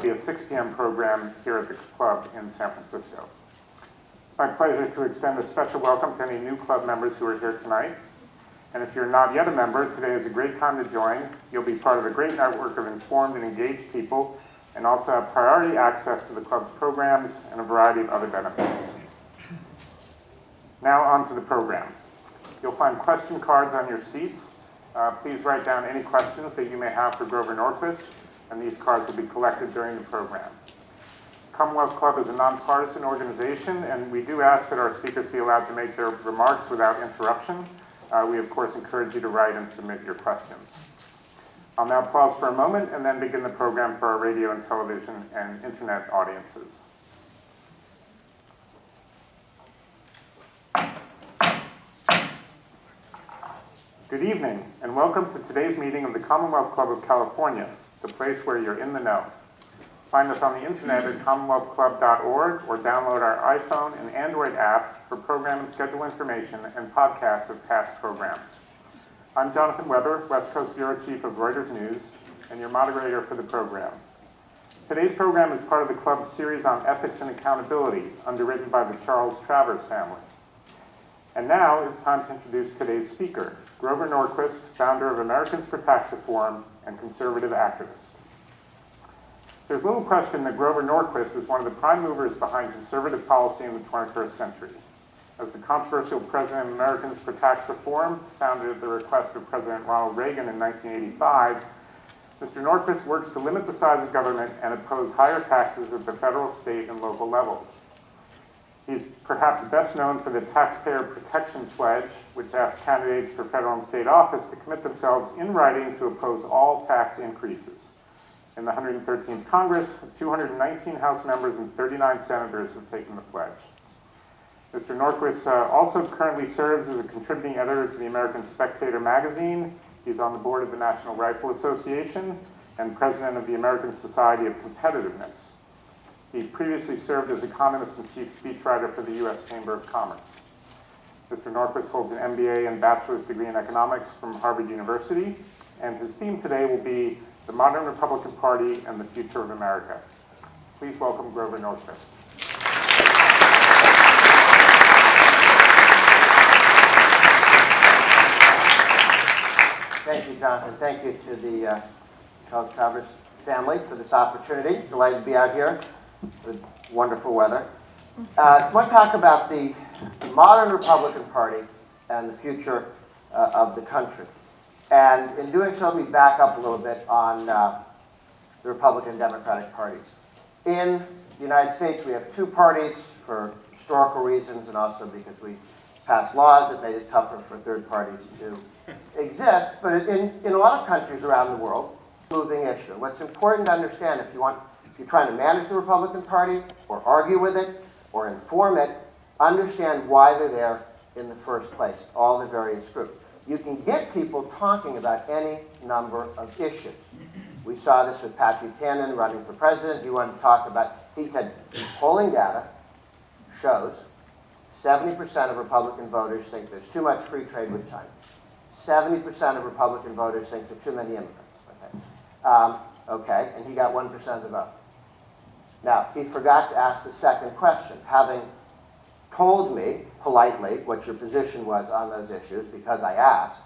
be a 6 p.m. program here at the club in San Francisco. It's my pleasure to extend a special welcome to any new club members who are here tonight. And if you're not yet a member, today is a great time to join. You'll be part of a great network of informed and engaged people, and also have priority access to the club's programs and a variety of other benefits. Now on to the program. You'll find question cards on your seats. Please write down any questions that you may have for Grover Norquist, and these cards will be collected during the program. Commonwealth Club is a nonpartisan organization, and we do ask that our speakers be allowed to make their remarks without interruption. We, of course, encourage you to write and submit your questions. I'll now pause for a moment and then begin the program for our radio and television and internet audiences. Good evening, and welcome to today's meeting of the Commonwealth Club of California, the place where you're in the know. Find us on the internet at commonwealthclub.org or download our iPhone and Android app for program and schedule information and podcasts of past programs. I'm Jonathan Weber, West Coast Bureau Chief of Reuters News, and your moderator for the program. Today's program is part of the club's series on ethics and accountability, underwritten by the Charles Travers family. And now it's time to introduce today's speaker, Grover Norquist, founder of Americans for Tax Reform and conservative activist. There's little question that Grover Norquist is one of the prime movers behind conservative policy in the 21st century. As the controversial president of Americans for Tax Reform, founded at the request of President Ronald Reagan in 1985, Mr. Norquist works to limit the size of government and oppose higher taxes at the federal, state, and local levels. He's perhaps best known for the Taxpayer Protection Pledge, which asks candidates for federal and state office to commit themselves in writing to oppose all tax increases. In the 113th Congress, 219 House members and 39 senators have taken the pledge. Mr. Norquist also currently serves as a contributing editor to the American Spectator magazine. He's on the board of the National Rifle Association and president of the American Society of Competitiveness. He previously served as economist and chief speechwriter for the U.S. Chamber of Commerce. Mr. Norquist holds an MBA and bachelor's degree in economics from Harvard University, and his theme today will be the modern Republican Party and the future of America. Please welcome Grover Norquist. Thank you, Jonathan. Thank you to the Charles Travers family for this opportunity. Delighted to be out here with wonderful weather. I want to talk about the modern Republican Party and the future of the country. And in doing so, let me back up a little bit on the Republican and Democratic parties. In the United States, we have two parties for historical reasons and also because we passed laws that made it tougher for third parties to exist. But in a lot of countries around the world, moving issue. What's important to understand if you're trying to manage the Republican Party or argue with it or inform it, understand why they're there in the first place, all the various groups. You can get people talking about any number of issues. We saw this with Pat Buchanan running for president. He wanted to talk about, he said, polling data shows 70% of Republican voters think there's too much free trade with China. 70% of Republican voters think there are too many immigrants. Okay, and he got 1% of the vote. Now, he forgot to ask the second question. Having told me politely what your position was on those issues, because I asked,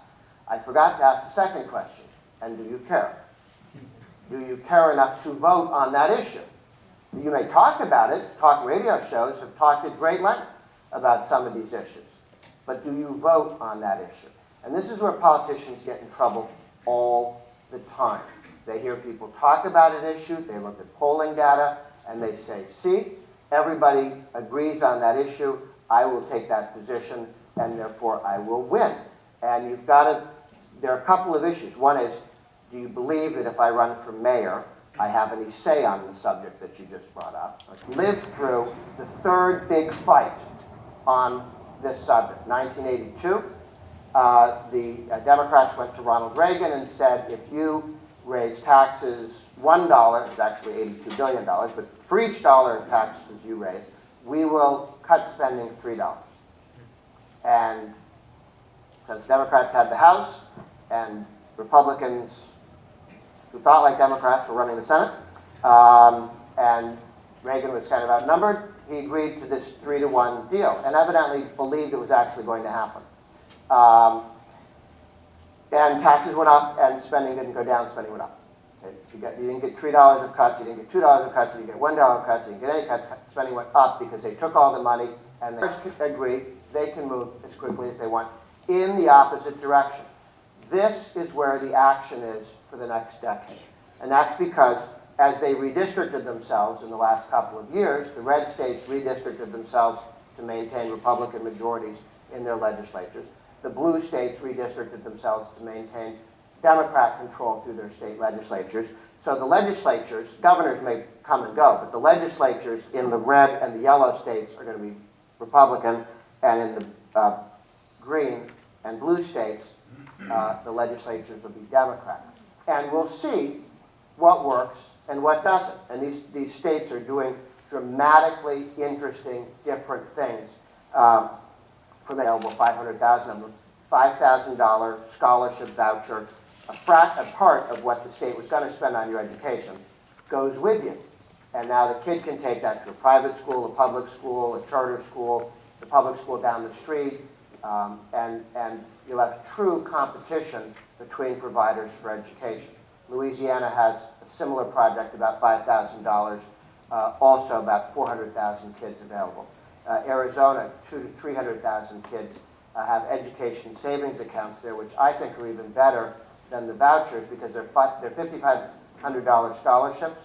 I forgot to ask the second question, and do you care? Do you care enough to vote on that issue? You may talk about it. Talk radio shows have talked at great length about some of these issues. But do you vote on that issue? And this is where politicians get in trouble all the time. They hear people talk about an issue, they look at polling data, and they say, see, everybody agrees on that issue, I will take that position, and therefore I will win. And you've got to, there are a couple of issues. One is, do you believe that if I run for mayor, I have any say on the subject that you just brought up? Let's live through the third big fight on this subject. 1982, the Democrats went to Ronald Reagan and said, if you raise taxes $1, it's actually $82 billion, but for each dollar in taxes you raise, we will cut spending $3. And since Democrats had the House and Republicans who thought like Democrats were running the Senate, And Reagan was kind of outnumbered. He agreed to this 3-to-1 deal and evidently believed it was actually going to happen. And taxes went up and spending didn't go down, spending went up. Okay? You didn't get $3 of cuts, you didn't get $2 of cuts, you didn't get $1 of cuts, you didn't get any cuts, spending went up because they took all the money and they agreed they can move as quickly as they want in the opposite direction. This is where the action is for the next decade. And that's because as they redistricted themselves in the last couple of years, the red states redistricted themselves to maintain Republican majorities in their legislatures. The blue states redistricted themselves to maintain Democrat control through their state legislatures. So the legislatures, governors may come and go, but the legislatures in the red and the yellow states are going to be Republican, and in the green and blue states, the legislatures will be Democrat. And we'll see what works and what doesn't. And these states are doing dramatically interesting, different things. From available $500,000, $5,000 scholarship voucher, a part of what the state was going to spend on your education goes with you. And now the kid can take that to a private school, a public school, a charter school, the public school down the street, and you'll have true competition between providers for education. Louisiana has a similar project, about $5,000, also about 400,000 kids available. Arizona, 200,000 to 300,000 kids have education savings accounts there, which I think are even better than the vouchers because they're $5,500 scholarships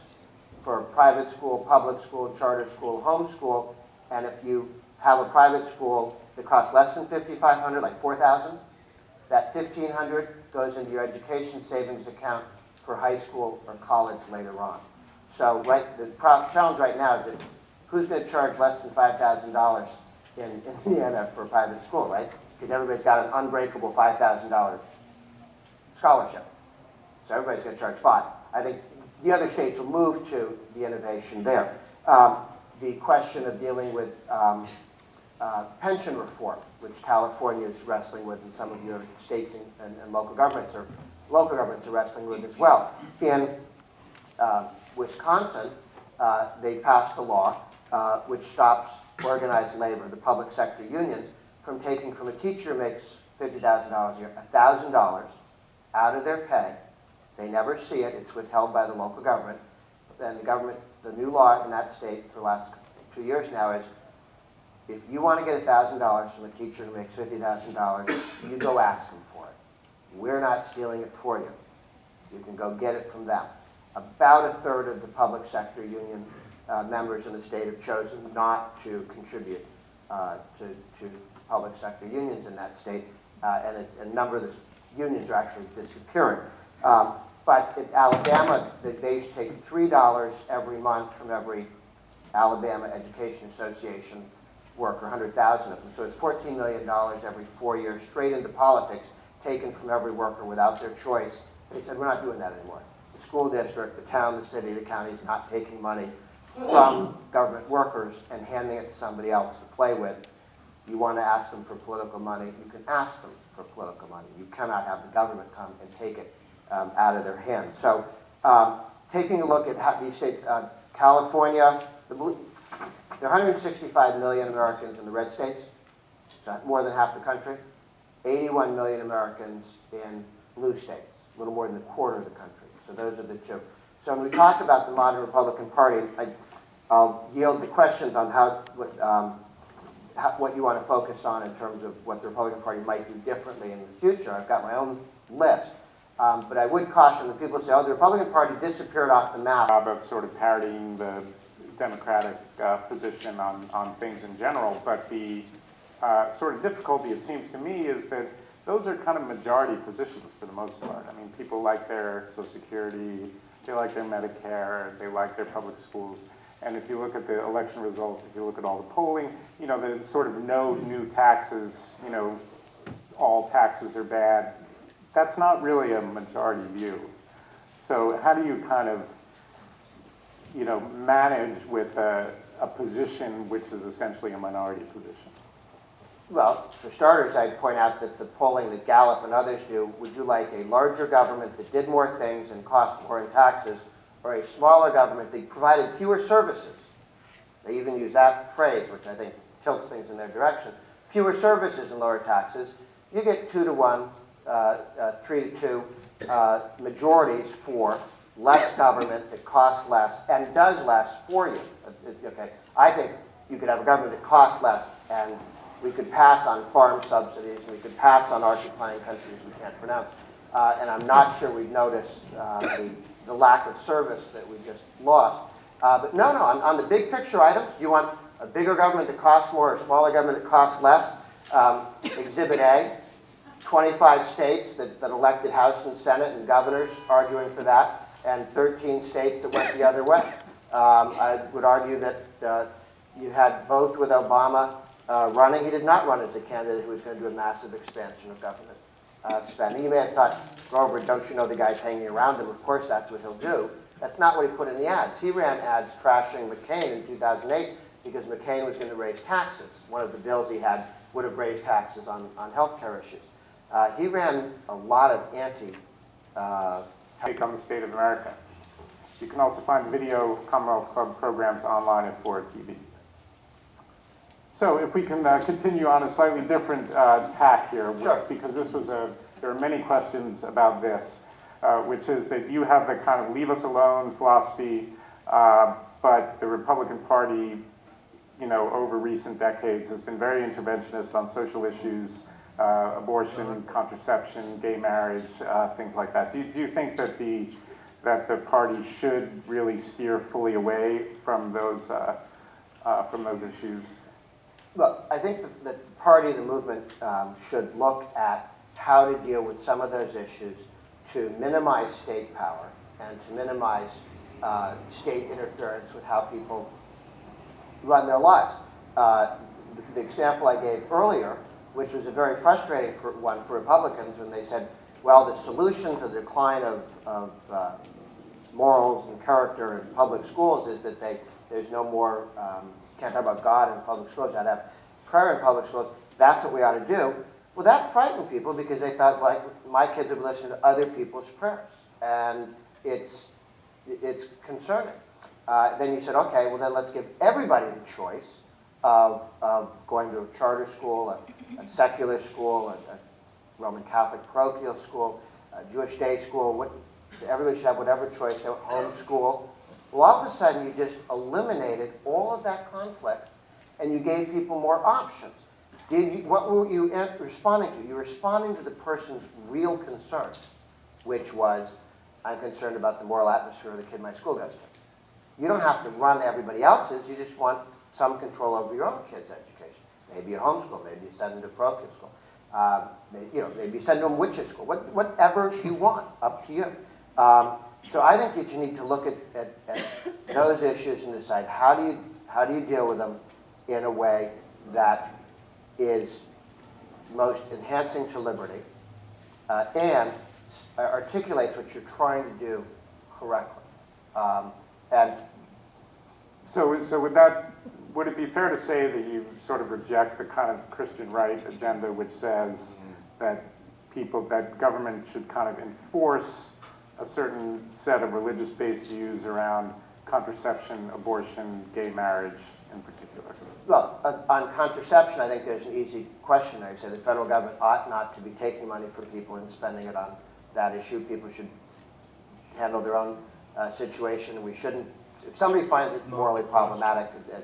for private school, public school, charter school, homeschool, and if you have a private school that costs less than $5,500, like $4,000, that $1,500 goes into your education savings account for high school or college later on. So the challenge right now is that who's going to charge less than $5,000 in Indiana for a private school, right? Because everybody's got an unbreakable $5,000 scholarship. So everybody's going to charge $5,000. I think the other states will move to the innovation there. The question of dealing with pension reform, which California is wrestling with, and some of your states and local governments are wrestling with as well. In Wisconsin, they passed a law which stops organized labor, the public sector unions, from taking from a teacher who makes $50,000 a year, $1,000 out of their pay. They never see it. It's withheld by the local government. Then the new law in that state for the last 2 years now is if you want to get $1,000 from a teacher who makes $50,000, you go ask them for it. We're not stealing it for you. You can go get it from them. About a third of the public sector union members in the state have chosen not to contribute to public sector unions in that state, and a number of the unions are actually disappearing. But in Alabama, they used to take $3 every month from every Alabama Education Association worker, 100,000 of them. So it's $14 million every 4 years straight into politics, taken from every worker without their choice. They said, we're not doing that anymore. The school district, the town, the city, the county is not taking money from government workers and handing it to somebody else to play with. You want to ask them for political money, you can ask them for political money. You cannot have the government come and take it out of their hands. So taking a look at how these states, California, there are 165 million Americans in the red states, so more than half the country. 81 million Americans in blue states, a little more than a quarter of the country. So those are the two. So when we talk about the modern Republican Party, I'll yield the questions on what you want to focus on in terms of what the Republican Party might do differently in the future. I've got my own list. But I would caution that people say, oh, the Republican Party disappeared off the map. Of sort of parodying the Democratic position on things in general, but the sort of difficulty, it seems to me, is that those are kind of majority positions for the most part. I mean, people like their Social Security, they like their Medicare, they like their public schools. And if you look at the election results, if you look at all the polling, you know, the sort of no new taxes, you know, all taxes are bad. That's not really a majority view. So how do you kind of, you know, manage with a position which is essentially a minority position? Well, for starters, I'd point out that the polling that Gallup and others do would you like a larger government that did more things and cost more in taxes, or a smaller government that provided fewer services, they even use that phrase, which I think tilts things in their direction, fewer services and lower taxes, you get 2-to-1, 3-to-2 majorities for less government that costs less and does less for you. Okay, I think you could have a government that costs less, and we could pass on farm subsidies, and we could pass on occupying countries we can't pronounce. And I'm not sure we'd notice the lack of service that we just lost. But no, on the big picture items, do you want a bigger government that costs more or a smaller government that costs less? Exhibit A, 25 states that elected House and Senate and governors arguing for that, and 13 states that went the other way. I would argue that you had both with Obama running. He did not run as a candidate who was going to do a massive expansion of government spending. You may have thought, Grover, don't you know the guy's hanging around him? Of course that's what he'll do. That's not what he put in the ads. He ran ads trashing McCain in 2008 because McCain was going to raise taxes. One of the bills he had would have raised taxes on health care issues. He ran a lot of Take on the state of America. You can also find video Commonwealth Club programs online at Ford TV. So if we can continue on a slightly different tack here, Sure. Because this was there are many questions about this, which is that you have the kind of leave us alone philosophy, but the Republican Party, over recent decades has been very interventionist on social issues, abortion, contraception, gay marriage, things like that. Do you think that the party should really steer fully away from those issues? Well, I think that the party, the movement, should look at how to deal with some of those issues to minimize state power and to minimize state interference with how people run their lives. The example I gave earlier, which was a very frustrating one for Republicans when they said, well, the solution to the decline of morals and character in public schools is that there's no more, can't talk about God in public schools, I'd have prayer in public schools, that's what we ought to do. Well, that frightened people because they thought, like, my kids would listen to other people's prayers. And it's concerning. Then you said, okay, well then let's give everybody the choice of going to a charter school, a secular school, a Roman Catholic parochial school, a Jewish day school. Everybody should have whatever choice, home school. Well, all of a sudden you just eliminated all of that conflict and you gave people more options. What were you responding to? You were responding to the person's real concern, which was, I'm concerned about the moral atmosphere of the kid my school goes to. You don't have to run everybody else's, you just want some control over your own kid's education. Maybe a homeschool, maybe you send them to parochial school. Maybe you send them to witches school, whatever you want, up to you. So I think that you need to look at those issues and decide how do you deal with them in a way that is most enhancing to liberty and articulates what you're trying to do correctly. And So would it be fair to say that you sort of reject the kind of Christian right agenda which says that government should kind of enforce a certain set of religious-based views around contraception, abortion, gay marriage in particular? Well, on contraception, I think there's an easy question there. You say the federal government ought not to be taking money from people and spending it on that issue. People should handle their own situation. We shouldn't, if somebody finds it morally problematic, as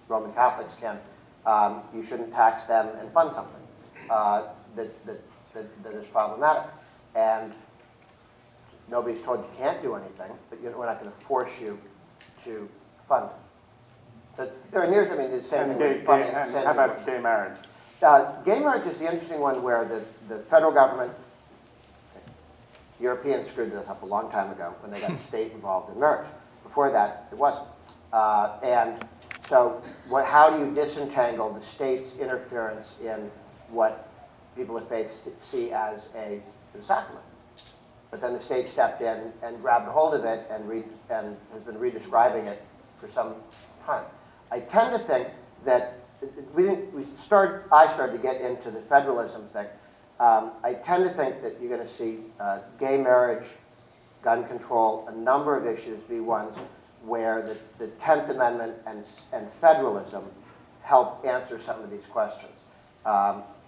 Roman Catholics can, you shouldn't tax them and fund something that is problematic. And nobody's told you can't do anything, but we're not going to force you to fund it. So there are near, the same thing with funding. And how about gay marriage? Gay marriage is the interesting one where the federal government, Europeans screwed this up a long time ago when they got the state involved in marriage. Before that, it wasn't. And so how do you disentangle the state's interference in what people of faith see as a sacrament? But then the state stepped in and grabbed hold of it and has been redescribing it for some time. I tend to think that I started to get into the federalism thing. I tend to think that you're going to see gay marriage gun control, a number of issues be ones where the 10th Amendment and federalism help answer some of these questions.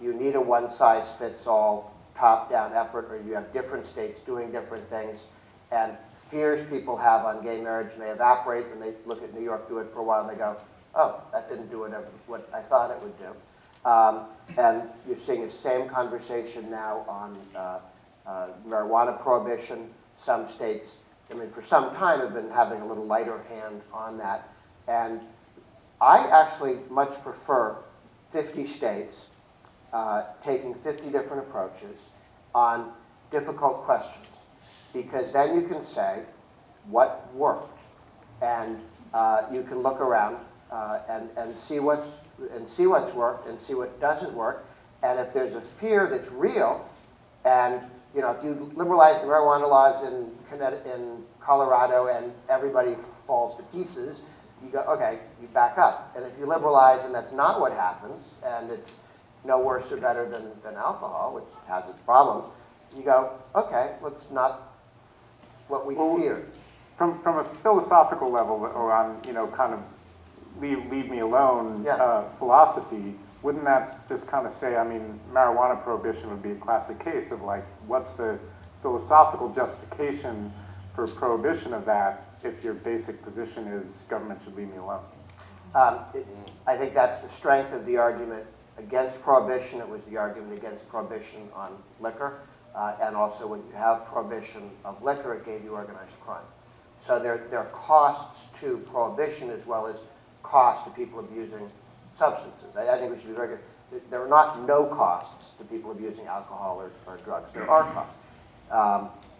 You need a one-size-fits-all top-down effort, or you have different states doing different things, and fears people have on gay marriage may evaporate when they look at New York do it for a while and they go, oh, that didn't do what I thought it would do. And you're seeing the same conversation now on marijuana prohibition. Some states, I mean, for some time have been having a little lighter hand on that. And I actually much prefer 50 states taking 50 different approaches on difficult questions, because then you can say what worked, and you can look around and see what's worked and see what doesn't work. And if there's a fear that's real, and if you liberalize the marijuana laws in Colorado and everybody falls to pieces, you go, okay, you back up. And if you liberalize and that's not what happens, and it's no worse or better than alcohol, which has its problems, you go, okay, well, it's not what we feared. From a philosophical level, or on, kind of leave me alone philosophy, wouldn't that just kind of say, I mean, marijuana prohibition would be a classic case of like, what's the philosophical justification for prohibition of that if your basic position is government should leave me alone? I think that's the strength of the argument against prohibition. It was the argument against prohibition on liquor. And also when you have prohibition of liquor, it gave you organized crime. So there are costs to prohibition as well as costs to people abusing substances. I think we should be very good. There are not no costs to people abusing alcohol or drugs. There are costs.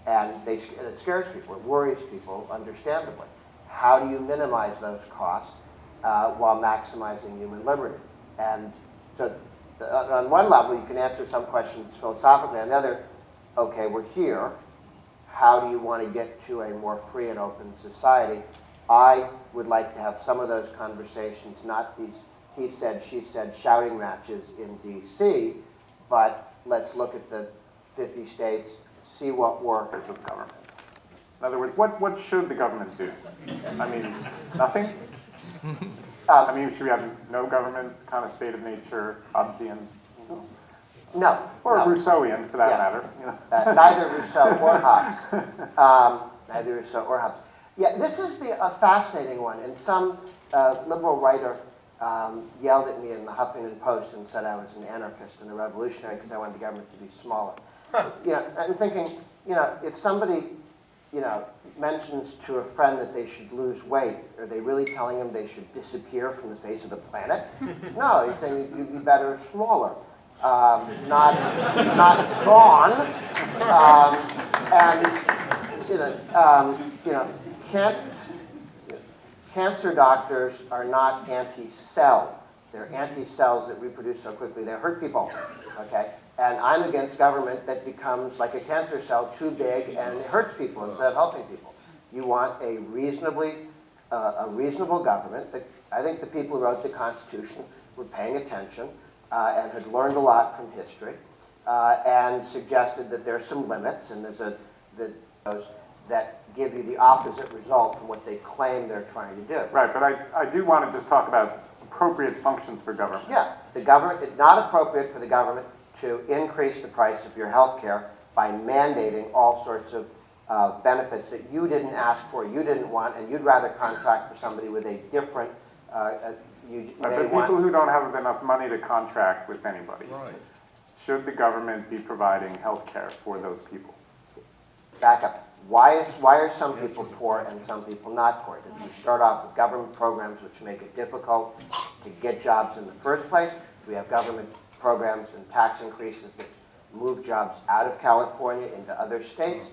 And it scares people. It worries people, understandably. How do you minimize those costs while maximizing human liberty? And so on one level, you can answer some questions philosophically. On the other, okay, we're here. How do you want to get to a more free and open society? I would like to have some of those conversations, not these he said, she said shouting matches in D.C., but let's look at the 50 states, see what works. Of the government. In other words, what should the government do? I mean, nothing? I mean, should we have no government, kind of state of nature, Hobbesian? No. Or no. Rousseauian, for that matter. Neither Rousseau or Hobbes. Neither Rousseau or Hobbes. Yeah, this is a fascinating one. And some liberal writer yelled at me in the Huffington Post and said I was an anarchist and a revolutionary because I wanted the government to be smaller. I'm thinking, if somebody, mentions to a friend that they should lose weight, are they really telling them they should disappear from the face of the planet? No, you're saying you'd be better smaller, not gone. Cancer doctors are not anti-cell. They're anti-cells that reproduce so quickly they hurt people. Okay. And I'm against government that becomes like a cancer cell, too big, and it hurts people instead of helping people. You want a reasonable government. I think the people who wrote the Constitution were paying attention and had learned a lot from history and suggested that there's some limits, and there's those that give you the opposite result from what they claim they're trying to do. Right, but I do want to just talk about appropriate functions for government. Yeah, it's not appropriate for the government to increase the price of your health care by mandating all sorts of benefits that you didn't ask for, you didn't want, and you'd rather contract for somebody with a different, but people who don't have enough money to contract with anybody, right. Should the government be providing health care for those people? Back up. Why are some people poor and some people not poor? Did we start off with government programs which make it difficult to get jobs in the first place? We have government programs and tax increases that move jobs out of California into other states.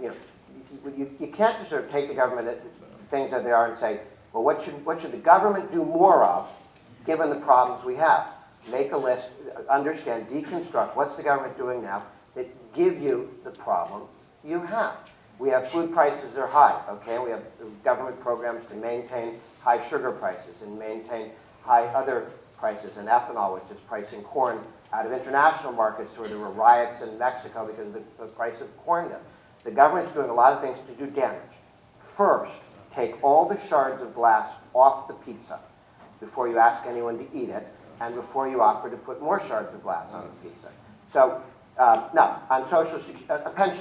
You can't just sort of take the government things that they are and say, well, what should the government do more of given the problems we have? Make a list, understand, deconstruct what's the government doing now that give you the problem you have. We have food prices are high, okay? We have government programs to maintain high sugar prices and maintain high other prices, and ethanol, which is pricing corn out of international markets where there were riots in Mexico because of the price of corn. The government's doing a lot of things to do damage. First, take all the shards of glass off the pizza before you ask anyone to eat it, and before you offer to put more shards of glass on the pizza. So, no, on pensions,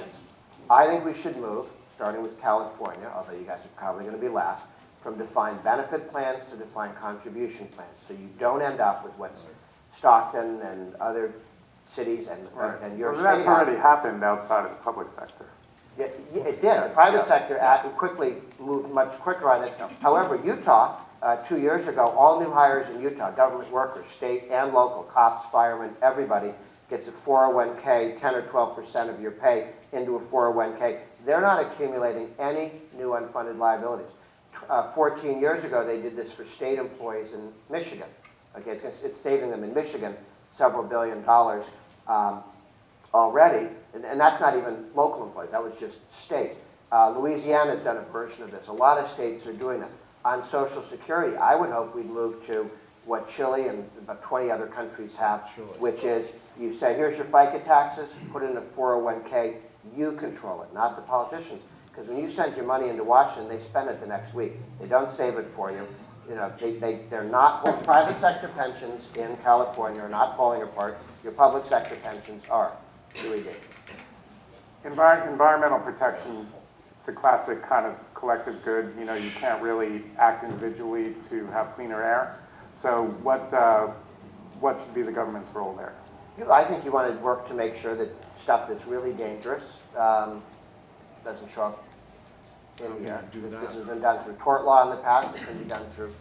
I think we should move, starting with California, although you guys are probably going to be last, from defined benefit plans to defined contribution plans, so you don't end up with what Stockton and other cities and your state That's already happened outside of the public sector. Yeah, it did. The private sector quickly moved much quicker on it. However, Utah, 2 years ago, all new hires in Utah, government workers, state and local, cops, firemen, everybody gets a 401k, 10 or 12% of your pay into a 401k. They're not accumulating any new unfunded liabilities. 14 years ago, they did this for state employees in Michigan. Okay, it's saving them in Michigan several $1 billion already, and that's not even local employees, that was just state. Louisiana's done a version of this. A lot of states are doing that. On Social Security, I would hope we'd move to what Chile and about 20 other countries have, which is you say, here's your FICA taxes, put it in a 401k, you control it, not the politicians. Because when you send your money into Washington, they spend it the next week. They don't save it for you. You know, they're not, private sector pensions in California are not falling apart. Your public sector pensions are. Really good. Environmental protection, it's a classic kind of collective good. You know, you can't really act individually to have cleaner air. So what should be the government's role there? I think you want to work to make sure that stuff that's really dangerous doesn't show up in the air. This has been done through tort law in the past. It can be done through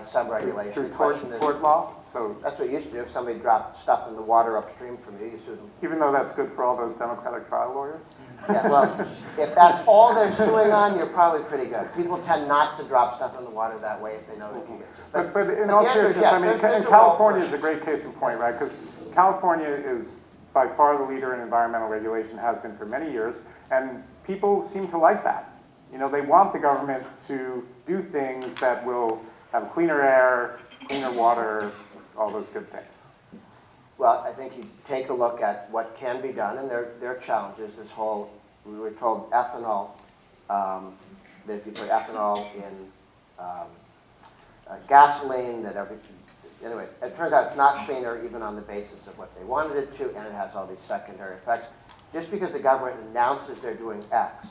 some regulation. Through tort law? So that's what you used to do. If somebody dropped stuff in the water upstream from you, you sued them. Even though that's good for all those Democratic trial lawyers? Yeah, well, if that's all they're suing on, you're probably pretty good. People tend not to drop stuff in the water that way if they know they can get it. But in all seriousness, yes, I mean, California is a great case in point, right? Because California is by far the leader in environmental regulation, has been for many years, and people seem to like that. You know, they want the government to do things that will have cleaner air, cleaner water, all those good things. Well, I think you take a look at what can be done, and there are challenges. This whole, we were told ethanol, that if you put ethanol in gasoline, that everything, anyway, it turns out it's not cleaner even on the basis of what they wanted it to, and it has all these secondary effects. Just because the government announces they're doing X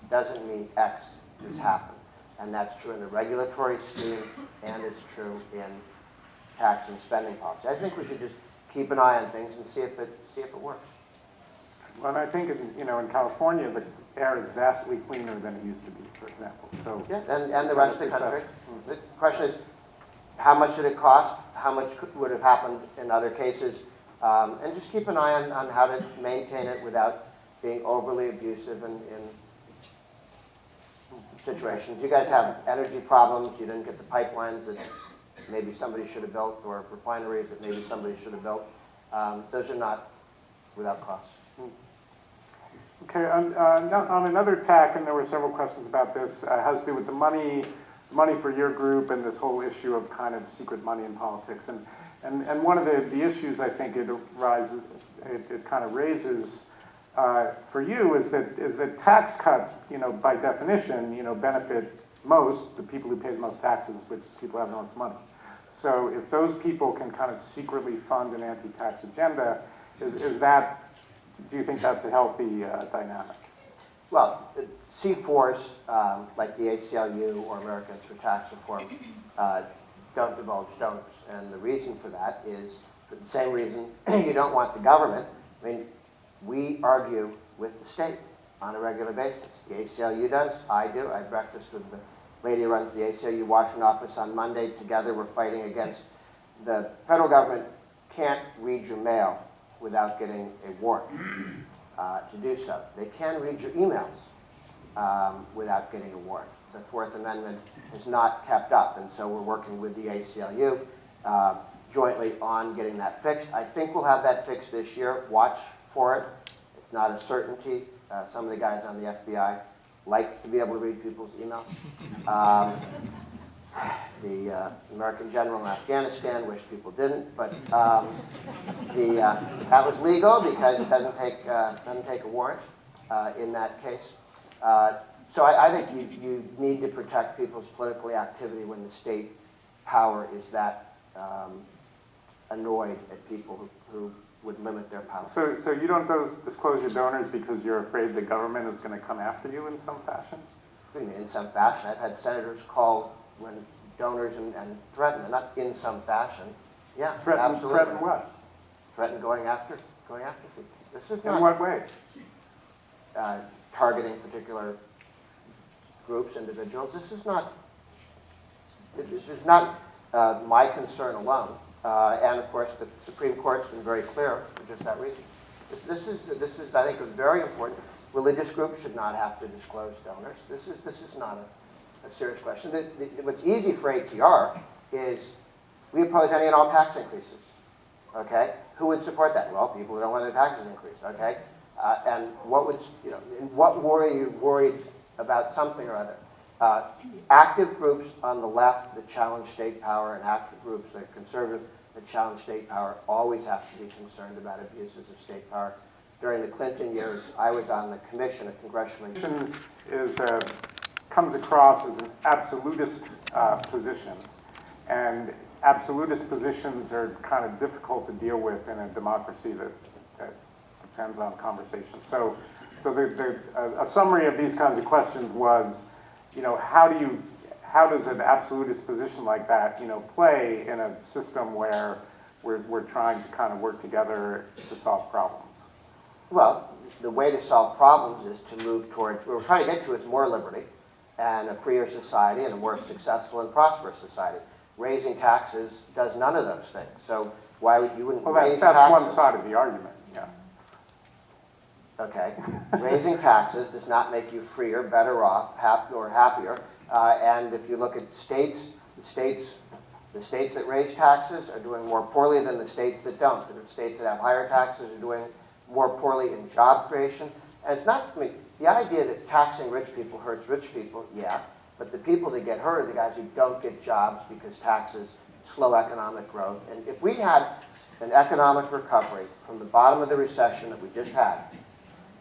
doesn't mean X has happened. And that's true in the regulatory scheme, and it's true in tax and spending policy. I think we should just keep an eye on things and see if it works. Well, and I think in California, the air is vastly cleaner than it used to be, for example. So yeah, and the rest of the country. The question is, how much did it cost? How much would have happened in other cases? And just keep an eye on how to maintain it without being overly abusive in situations. You guys have energy problems. You didn't get the pipelines that maybe somebody should have built, or refineries that maybe somebody should have built. Those are not without cost. Okay, on another tack, and there were several questions about this, has to do with the money for your group and this whole issue of kind of secret money in politics. And one of the issues I think it kind of raises for you is that tax cuts, by definition, benefit most the people who pay the most taxes, which is people who have the most money. So if those people can kind of secretly fund an anti-tax agenda, do you think that's a healthy dynamic? Well, C4s, like the ACLU or Americans for Tax Reform, don't divulge donors. And the reason for that is for the same reason you don't want the government. I mean, we argue with the state on a regular basis. The ACLU does, I do. I had breakfast with the lady who runs the ACLU Washington office on Monday. Together we're fighting against the federal government can't read your mail without getting a warrant to do so. They can read your emails without getting a warrant. The Fourth Amendment is not kept up, and so we're working with the ACLU jointly on getting that fixed. I think we'll have that fixed this year. Watch for it. It's not a certainty. Some of the guys on the FBI like to be able to read people's emails. The American general in Afghanistan wished people didn't, but that was legal because it doesn't take a warrant. in that case. So I think you need to protect people's political activity when the state power is that annoyed at people who would limit their power. So you don't disclose your donors because you're afraid the government is going to come after you in some fashion? In some fashion. I've had senators call when donors and threaten, not in some fashion. Yeah, absolutely. Threaten what? Threaten going after people. This is In not what way? Targeting particular groups, individuals. This is not my concern alone. And of course, the Supreme Court's been very clear for just that reason. This is, I think, very important. Religious groups should not have to disclose donors. This is not a serious question. What's easy for ATR is we oppose any and all tax increases. Okay, who would support that? Well, people who don't want their taxes increased. Okay, and what would in what war are you worried about something or other? Active groups on the left that challenge state power and active groups that are conservative that challenge state power always have to be concerned about abuses of state power. During the Clinton years, I was on the commission, a congressional commission. Comes across as an absolutist position, and absolutist positions are kind of difficult to deal with in a democracy that depends on conversation. So a summary of these kinds of questions was, how does an absolutist position like that, play in a system where we're trying to kind of work together to solve problems? Well, the way to solve problems is to move towards, what we're trying to get to is more liberty and a freer society and a more successful and prosperous society. Raising taxes does none of those things. So why would you wouldn't raise that's taxes? One side of the argument, yeah. Okay, raising taxes does not make you freer, better off, or happier. And if you look at states, the states that raise taxes are doing more poorly than the states that don't. The states that have higher taxes are doing more poorly in job creation. And it's not, the idea that taxing rich people hurts rich people, yeah, but the people that get hurt are the guys who don't get jobs because taxes slow economic growth. And if we had an economic recovery from the bottom of the recession that we just had,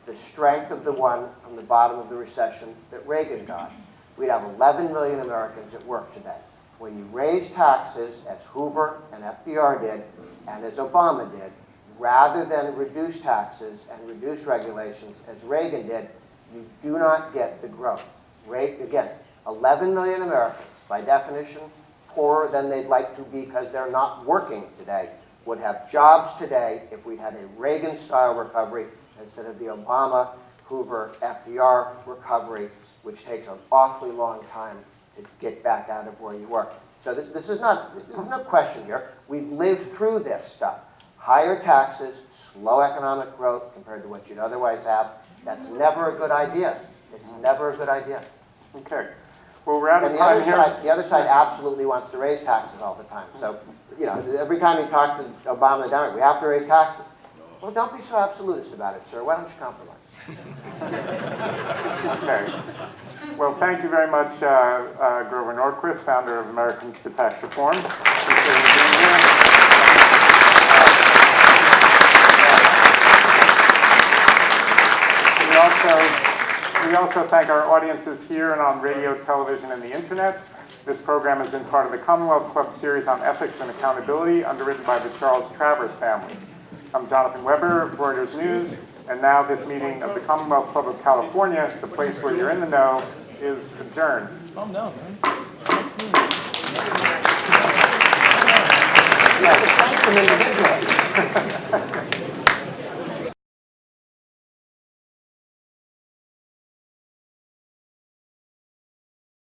the strength of the one from the bottom of the recession that Reagan got, we'd have 11 million Americans at work today. When you raise taxes, as Hoover and FDR did, and as Obama did, rather than reduce taxes and reduce regulations, as Reagan did, you do not get the growth. Again, 11 million Americans, by definition, poorer than they'd like to be because they're not working today, would have jobs today if we'd had a Reagan-style recovery instead of the Obama, Hoover, FDR recovery, which takes an awfully long time to get back out of where you were. So there's no question here. We've lived through this stuff. Higher taxes, slow economic growth compared to what you'd otherwise have. That's never a good idea. It's never a good idea. Okay. Well, we're out of and time here. The other side absolutely wants to raise taxes all the time. So, every time you talk to Obama and the Democrats, we have to raise taxes. Well, don't be so absolutist about it, sir. Why don't you compromise? Okay. Well, thank you very much, Grover Norquist, founder of Americans for Tax Reform. Appreciate you being here. We also thank our audiences here and on radio, television, and the internet. This program has been part of the Commonwealth Club series on ethics and accountability, underwritten by the Charles Travers family. I'm Jonathan Weber of Reuters News, and now this meeting of the Commonwealth Club of California, the place where you're in the know, is adjourned. Oh, no, man. Yeah, thanks for